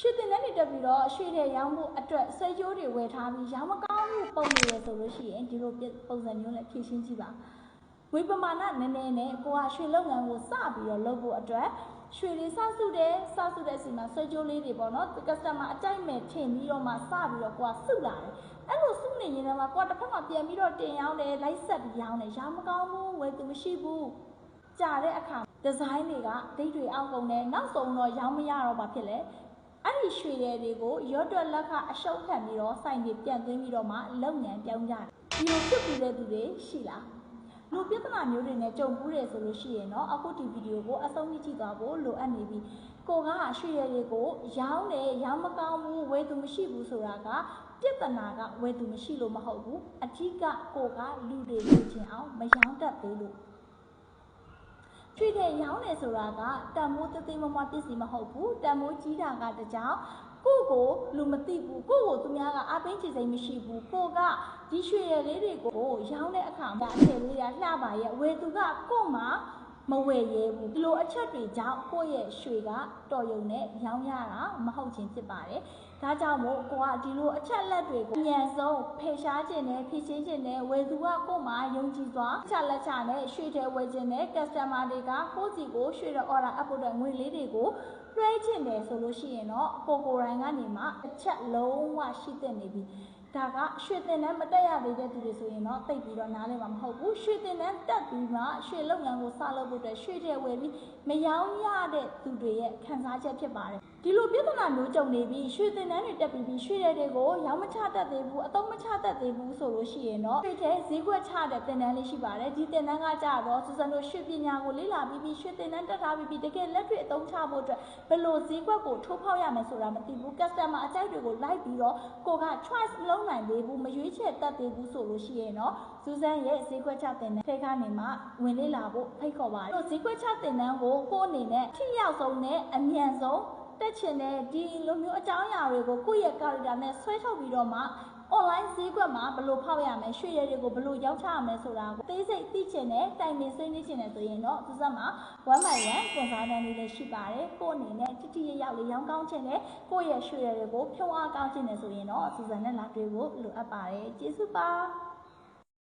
ရွှေတင်တဲ့နေတက်ပြီးတော့ရွှေတဲ့ရောင်းဖို့အတွက်ဆွဲကြိုးတွေဝယ်ထားပြီးရောင်းမကောင်းမှုပုံနေရဆိုလို့ရှိရင်ဒီလိုပုံစံမျိုးနဲ့ဖြည့်ရှင်းကြည့်ပါဝေပမာဏနည်းနည်းနဲ့ကိုကရွှေလုပ်ငန်းကိုစပြီးတော့လုပ်ဖို့အတွက်ရွှေလေးစစုတဲ့အစီမှာဆွဲကြိုးလေးတွေပေါ့နော်ကစတမာအကြိုက်မဲ့ထင်ပြီးတော့မှစပြီးတော့ကိုကစုလာတယ်အဲ့လိုစုနေရင်တော့ကိုကတစ်ဖက်မှာပြန်ပြီးတော့တင်ရောင်းတယ်လိုက်ဆက်ပြီးရောင်းတယ်ရောင်းမကောင်းဘူးဝယ်သူမရှိဘူးကြာတဲ့အခါဒီဇိုင်းတွေကဒိတ်တွေအောက်ကုန်တယ်နောက်ဆုံးတော့ရောင်းမရတော့ဘာဖြစ်လဲအဲ့ဒီရွှေတွေကိုရော့တွက်လက်ခအရှုံးခံပြီးတော့စိုင်တွေပြန်သွင်းပြီးတော့မှလုပ်ငန်းပြောင်းကြတယ်ဒီလိုဖြစ်ပြီးတဲ့သူတွေရှိလားလူပြဿနာမျိုးတွေနဲ့ကြုံဘူးတယ်ဆိုလို့ရှိရင်တော့အခုဒီဗီဒီယိုကိုအဆုံးထိကြည့်သွားဖို့လိုအပ်နေပြီကိုကရွှေတွေကိုရောင်းတယ်ရောင်းမကောင်းဘူးဝယ်သူမရှိဘူးဆိုတာကပြဿနာကဝယ်သူမရှိလို့မဟုတ်ဘူးအထက်ကကိုကလူတွေလူချင်းအောင်မရောင်းတတ်သေးလို့ရွှေတွေရောင်းတယ်ဆိုတာကတန်မိုးသေးသေးမမပစ္စည်းမဟုတ်ဘူးတန်မိုးကြီးတာကတကြောင်ကိုလူမသိဘူးကိုသူများကအပင်းချေစိမ့်မရှိဘူးကိုကဒီရွှေရည်လေးတွေကိုရောင်းတဲ့အခါမှာအထည်လေးရလှပါရဲ့ဝယ်သူကကို့မှာမဝယ်ရဲဘူးဒီလိုအချက်တွေကြောင့်ကိုယ့်ရဲ့ရွှေကတော်ရုံနဲ့ရောင်းရတာမဟုတ်ခြင်းဖြစ်ပါတယ်ဒါကြောင့်မို့ကိုကဒီလိုအချက်လက်တွေကိုအញ្ញံဆုံးဖယ်ရှားခြင်းနဲ့ဖြည့်ရှင်းခြင်းနဲ့ဝယ်သူကကို့မှာယုံကြည်စွာချက်လက်ချနဲ့ရွှေထဲဝယ်ခြင်းနဲ့ customer တွေကကိုယ့်စီကိုရွှေတဲ့ order အပ်ဖို့တဲ့ငွေလေးတွေကိုလွှဲချင်တယ်ဆိုလို့ရှိရင်တော့ကိုရိုင်းကနေမှအချက်လုံးဝရှိတဲ့နေပြီဒါကရွှေတင်တန်းမတက်ရသေးတဲ့သူတွေဆိုရင်တော့တိတ်ပြီးတော့နားလည်မှာမဟုတ်ဘူးရွှေတင်တန်းတက်ပြီးမှရွှေလုပ်ငန်းကိုစလုပ်ဖို့အတွက်ရွှေထဲဝယ်ပြီးမရောင်းရတဲ့သူတွေရဲ့ခံစားချက်ဖြစ်ပါတယ်ဒီလိုပြဿနာမျိုးကြုံနေပြီးရွှေတင်တန်းတွေတက်ပြီးရွှေတွေကိုရောင်းမချတတ်သေးဘူးအသုံးမချတတ်သေးဘူးဆိုလို့ရှိရင်တော့ရွှေထဲဈေးကွက်ချတဲ့တင်တန်းလေးရှိပါတယ်ဒီတင်တန်းကကြတော့စူဇန်တို့ရွှေပညာကိုလေ့လာပြီးရွှေတင်တန်းတက်ထားပြီးတကယ်လက်တွေ့အသုံးချဖို့အတွက်ဘယ်လိုဈေးကွက်ကိုထိုးဖောက်ရမယ်ဆိုတာမသိဘူး customer အကြိုက်တွေကိုလိုက်ပြီးတော့ကိုက choice မလုပ်နိုင်သေးဘူးမရွေးချယ်တတ်သေးဘူးဆိုလို့ရှိရင်တော့စူဇန်ရဲ့ဈေးကွက်ချတင်တန်းထိတ်ကနေမှဝင်လေ့လာဖို့ဖိတ်ခေါ်ပါတယ်ဈေးကွက်ချတင်တန်းကိုကိုအနေနဲ့ထိရောက်ဆုံးနဲ့အမြန်ဆုံးတက်ချင်တဲ့ဒီလိုမျိုးအကြောင်းအရာတွေကိုကိုယ့်ရဲ့ character နဲ့ဆွဲထုတ်ပြီးတော့မှ online ဈေးကွက်မှာဘယ်လိုဖောက်ရမလဲရွှေရည်တွေကိုဘယ်လိုရောင်းချရမလဲဆိုတာကိုသိစိတ်သိချင်တဲ့တိုင်ပင်ဆွေးနွေးချင်တဲ့ဆိုရင်တော့စူဇန်မှာ 1by1 consultant လေးလည်းရှိပါတယ်ကိုအနေနဲ့တိတိကျကျလေးရောင်းကောင်းချင်တဲ့ကိုယ့်ရဲ့ရွှေရည်တွေကိုဖြုံးအားကောင်းချင်တဲ့ဆိုရင်တော့စူဇန်နဲ့လာတွေ့ဖို့လိုအပ်ပါတယ်ကျေးဇူးပါ